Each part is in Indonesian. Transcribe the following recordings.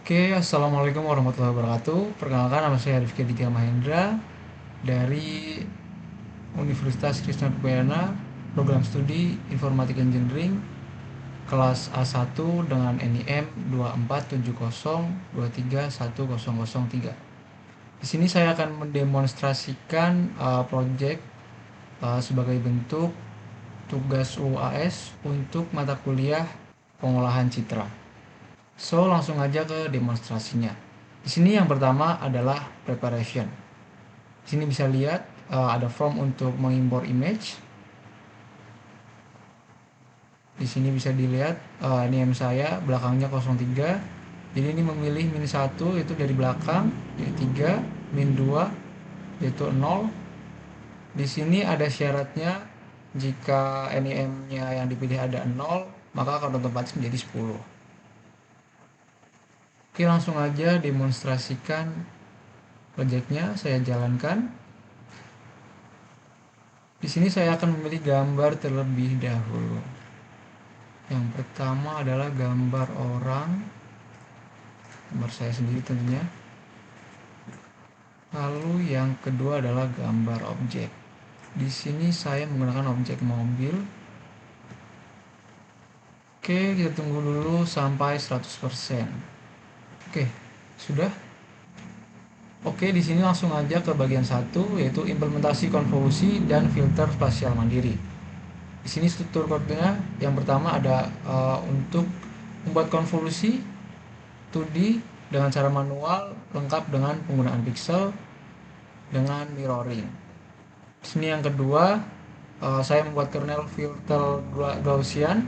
Oke, Assalamualaikum warahmatullahi wabarakatuh. Perkenalkan, nama saya Rifki Aditya Mahendra dari Universitas Krishna Kebayana, program studi Informatika Engineering, kelas A1 dengan NIM 24702310003. Di sini saya akan mendemonstrasikan proyek sebagai bentuk tugas UAS untuk mata kuliah pengolahan citra. So, langsung aja ke demonstrasinya. Di sini yang pertama adalah preparation. Di sini bisa lihat ada form untuk mengimpor image. Di sini bisa dilihat NIM saya belakangnya 03. Jadi ini memilih min 1 itu dari belakang, yaitu 3, min 2 yaitu 0. Di sini ada syaratnya, jika NIM-nya yang dipilih ada 0, maka akan otomatis menjadi 10. Oke, langsung aja demonstrasikan proyeknya saya jalankan. Di sini saya akan memilih gambar terlebih dahulu. Yang pertama adalah gambar orang, gambar saya sendiri tentunya. Lalu yang kedua adalah gambar objek. Di sini saya menggunakan objek mobil. Oke, kita tunggu dulu sampai 100%. Oke, sudah. Oke, di sini langsung aja ke bagian 1, yaitu implementasi konvolusi dan filter spasial mandiri. Di sini struktur kodenya yang pertama ada untuk membuat konvolusi 2D dengan cara manual lengkap dengan penggunaan pixel dengan mirroring. Di sini yang kedua saya membuat kernel filter Gaussian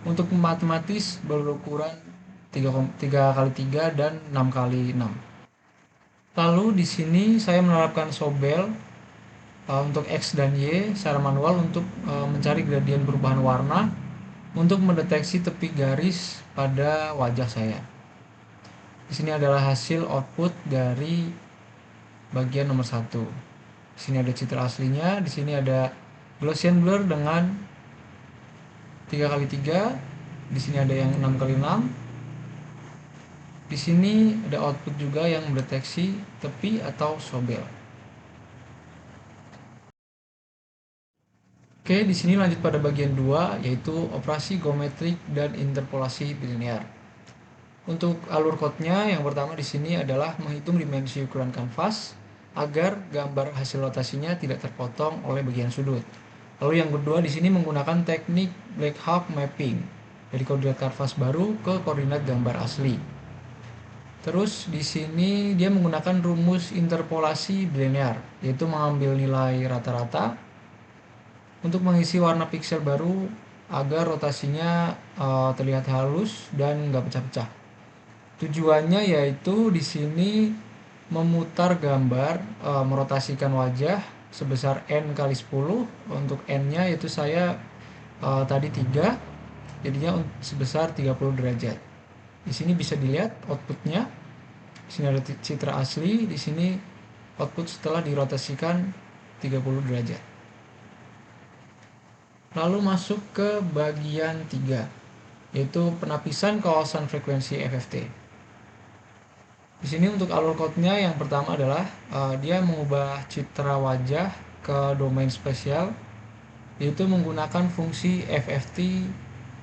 untuk matematis berukuran 3x3 dan 6x6. Lalu di sini saya menerapkan Sobel untuk X dan Y secara manual untuk mencari gradien perubahan warna untuk mendeteksi tepi garis pada wajah saya. Di sini adalah hasil output dari bagian nomor 1. Di sini ada citra aslinya, di sini ada Gaussian blur dengan 3x3, di sini ada yang 6x6. Di sini ada output juga yang mendeteksi tepi atau sobel. Oke, di sini lanjut pada bagian 2, yaitu operasi geometrik dan interpolasi bilinear. Untuk alur code-nya, yang pertama di sini adalah menghitung dimensi ukuran kanvas agar gambar hasil rotasinya tidak terpotong oleh bagian sudut. Lalu yang kedua di sini menggunakan teknik black hawk mapping dari koordinat kanvas baru ke koordinat gambar asli. Terus di sini dia menggunakan rumus interpolasi bilinear, yaitu mengambil nilai rata-rata untuk mengisi warna piksel baru agar rotasinya terlihat halus dan nggak pecah-pecah. Tujuannya yaitu di sini memutar gambar, merotasikan wajah sebesar n kali 10. Untuk n-nya yaitu saya tadi 3, jadinya sebesar 30 derajat. Di sini bisa dilihat outputnya. Di sini ada citra asli, di sini output setelah dirotasikan 30 derajat. Lalu masuk ke bagian 3, yaitu penapisan kawasan frekuensi FFT. Di sini untuk alur code-nya yang pertama adalah dia mengubah citra wajah ke domain spesial, yaitu menggunakan fungsi FFT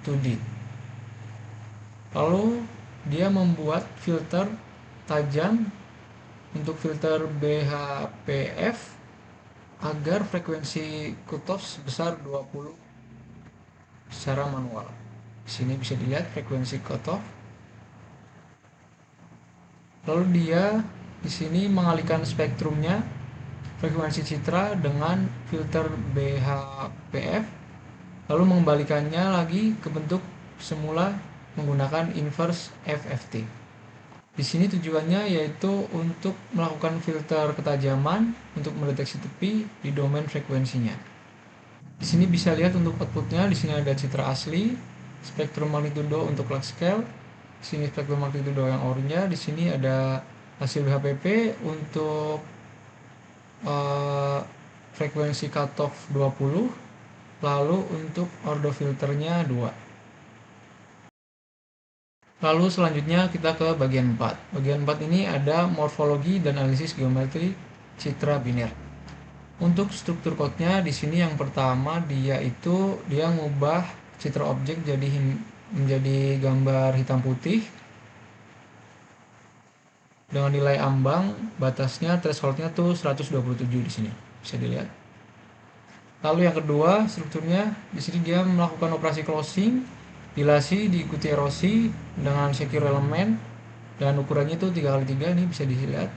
2D. Lalu dia membuat filter tajam untuk filter BHPF agar frekuensi cutoff sebesar 20 secara manual. Di sini bisa dilihat frekuensi cutoff. Lalu dia di sini mengalihkan spektrumnya frekuensi citra dengan filter BHPF, lalu mengembalikannya lagi ke bentuk semula menggunakan inverse FFT. Di sini tujuannya yaitu untuk melakukan filter ketajaman untuk mendeteksi tepi di domain frekuensinya. Di sini bisa lihat untuk outputnya, di sini ada citra asli, spektrum magnitudo untuk log scale, di sini spektrum magnitudo yang orinya, di sini ada hasil HPP untuk frekuensi cutoff 20, lalu untuk ordo filternya 2. Lalu selanjutnya kita ke bagian 4. Bagian 4 ini ada morfologi dan analisis geometri citra biner. Untuk struktur code-nya di sini yang pertama dia ngubah citra objek menjadi gambar hitam putih dengan nilai ambang, batasnya threshold-nya tuh 127 di sini. Bisa dilihat. Lalu yang kedua, strukturnya di sini dia melakukan operasi closing, dilasi diikuti erosi dengan secure element dan ukurannya itu 3x3, ini bisa dilihat.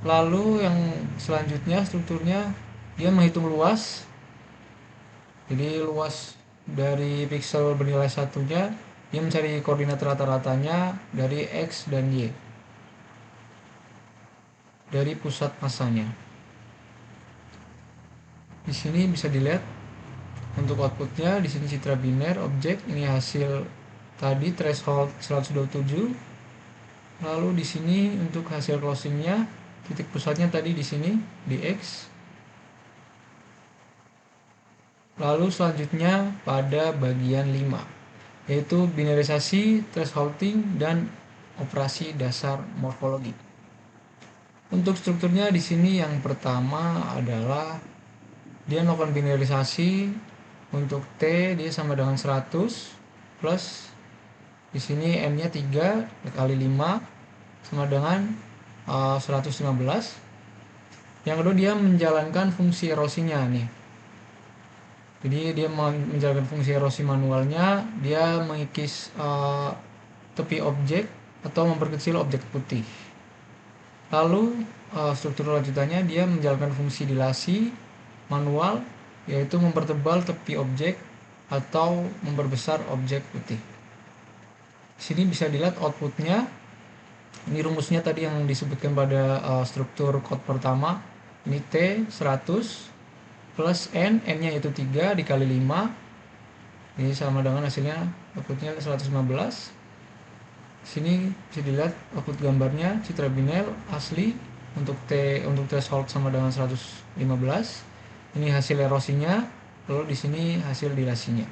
Lalu yang selanjutnya strukturnya dia menghitung luas. Jadi luas dari pixel bernilai satunya, dia mencari koordinat rata-ratanya dari X dan Y dari pusat masanya. Di sini bisa dilihat untuk outputnya, di sini citra biner objek, ini hasil tadi threshold 127. Lalu di sini untuk hasil closingnya, titik pusatnya tadi di sini di X. Lalu selanjutnya pada bagian 5, yaitu binarisasi, thresholding, dan operasi dasar morfologi. Untuk strukturnya di sini yang pertama adalah dia melakukan binarisasi. Untuk T dia sama dengan 100 plus di sini N-nya 3 kali 5 sama dengan 115. Yang kedua dia menjalankan fungsi erosinya nih. Jadi dia menjalankan fungsi erosi manualnya, dia mengikis tepi objek atau memperkecil objek putih. Lalu struktur lanjutannya dia menjalankan fungsi dilasi manual, yaitu mempertebal tepi objek atau memperbesar objek putih. Sini bisa dilihat outputnya. Ini rumusnya tadi yang disebutkan pada struktur code pertama. Ini T 100 plus N, N-nya itu 3 dikali 5. Ini sama dengan hasilnya outputnya 115. Sini bisa dilihat output gambarnya citra biner asli untuk threshold sama dengan 115. Ini hasil erosinya, lalu di sini hasil dilasinya.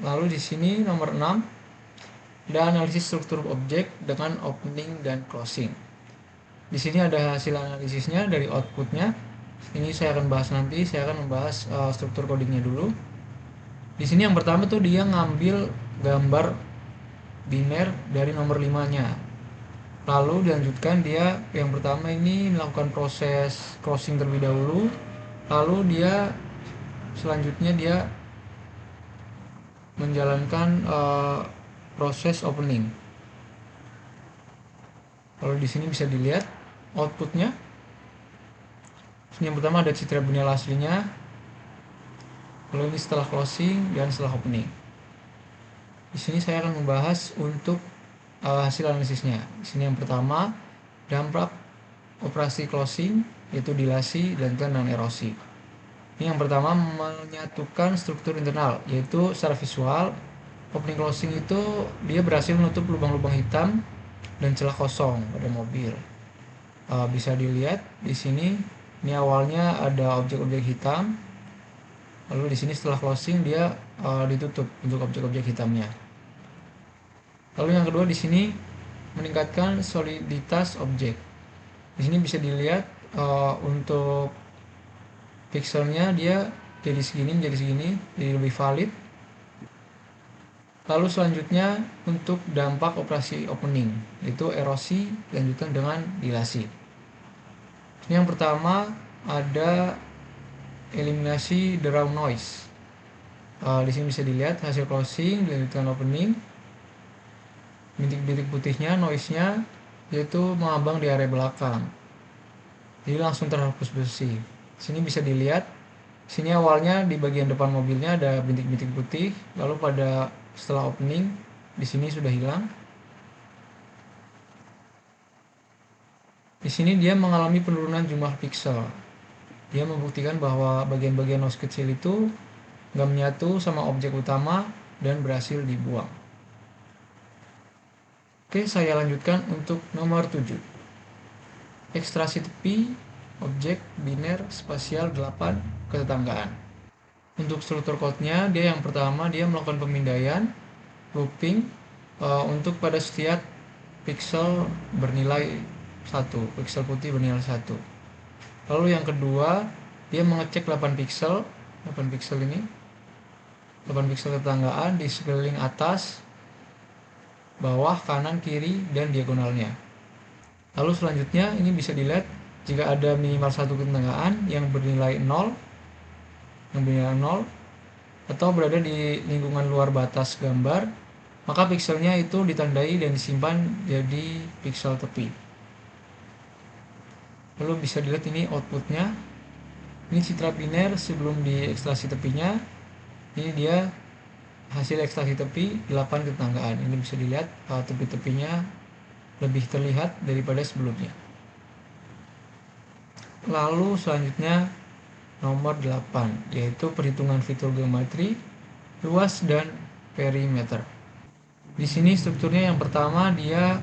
Lalu di sini nomor 6 ada analisis struktur objek dengan opening dan closing. Di sini ada hasil analisisnya dari outputnya. Ini saya akan bahas nanti, saya akan membahas struktur codingnya dulu. Di sini yang pertama tuh dia ngambil gambar biner dari nomor 5-nya. Lalu dilanjutkan dia yang pertama ini melakukan proses closing terlebih dahulu. Lalu dia selanjutnya dia menjalankan proses opening. Lalu di sini bisa dilihat outputnya. Yang pertama ada citra biner aslinya. Lalu ini setelah closing dan setelah opening. Di sini saya akan membahas untuk hasil analisisnya. Di sini yang pertama dampak operasi closing yaitu dilasi dan erosi. Ini yang pertama menyatukan struktur internal, yaitu secara visual opening closing itu dia berhasil menutup lubang-lubang hitam dan celah kosong pada mobil. Bisa dilihat di sini, ini awalnya ada objek-objek hitam, lalu di sini setelah closing dia ditutup untuk objek-objek hitamnya. Lalu yang kedua di sini meningkatkan soliditas objek. Di sini bisa dilihat untuk pixelnya dia jadi segini menjadi segini, jadi lebih valid. Lalu selanjutnya untuk dampak operasi opening, yaitu erosi dilanjutkan dengan dilasi. Ini yang pertama ada eliminasi the raw noise. Di sini bisa dilihat hasil closing dilanjutkan opening. Bintik-bintik putihnya, noise-nya yaitu mengambang di area belakang. Jadi langsung terhapus bersih. Sini bisa dilihat, sini awalnya di bagian depan mobilnya ada bintik-bintik putih, lalu setelah opening di sini sudah hilang. Di sini dia mengalami penurunan jumlah pixel. Dia membuktikan bahwa bagian-bagian noise kecil itu nggak menyatu sama objek utama dan berhasil dibuang. Oke, saya lanjutkan untuk nomor 7. Ekstraksi tepi objek biner spasial 8 ketetanggaan. Untuk struktur code-nya, dia yang pertama dia melakukan pemindaian looping untuk pada setiap pixel bernilai 1, pixel putih bernilai 1. Lalu yang kedua, dia mengecek 8 pixel ini, 8 pixel tetanggaan di sekeliling atas, bawah, kanan, kiri, dan diagonalnya. Lalu selanjutnya ini bisa dilihat jika ada minimal satu tetanggaan yang bernilai 0, atau berada di lingkungan luar batas gambar, maka pikselnya itu ditandai dan disimpan jadi piksel tepi. Lalu bisa dilihat ini outputnya. Ini citra biner sebelum diekstraksi tepinya. Ini dia hasil ekstraksi tepi 8 tetanggaan. Ini bisa dilihat tepi-tepinya lebih terlihat daripada sebelumnya. Lalu selanjutnya nomor 8, yaitu perhitungan fitur geometri, luas, dan perimeter. Di sini strukturnya yang pertama dia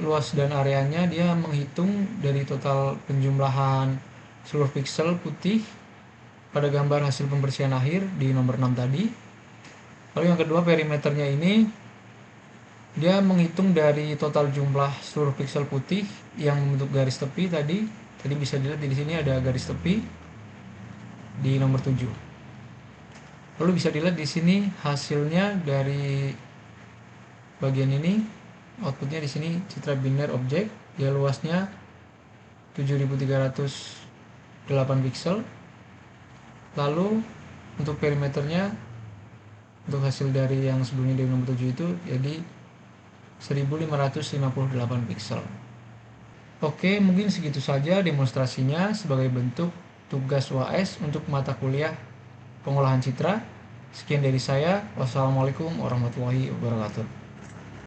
luas dan areanya dia menghitung dari total penjumlahan seluruh pixel putih pada gambar hasil pembersihan akhir di nomor 6 tadi. Lalu yang kedua, perimeternya ini dia menghitung dari total jumlah seluruh pixel putih yang membentuk garis tepi tadi. Tadi bisa dilihat di sini ada garis tepi di nomor 7. Lalu bisa dilihat di sini hasilnya dari bagian ini, outputnya di sini citra biner objek, dia luasnya 7308 pixel. Lalu untuk perimeternya, untuk hasil dari yang sebelumnya dari nomor 7 itu jadi 1558 pixel. Oke, mungkin segitu saja demonstrasinya sebagai bentuk tugas UAS untuk mata kuliah pengolahan citra. Sekian dari saya. Wassalamualaikum warahmatullahi wabarakatuh.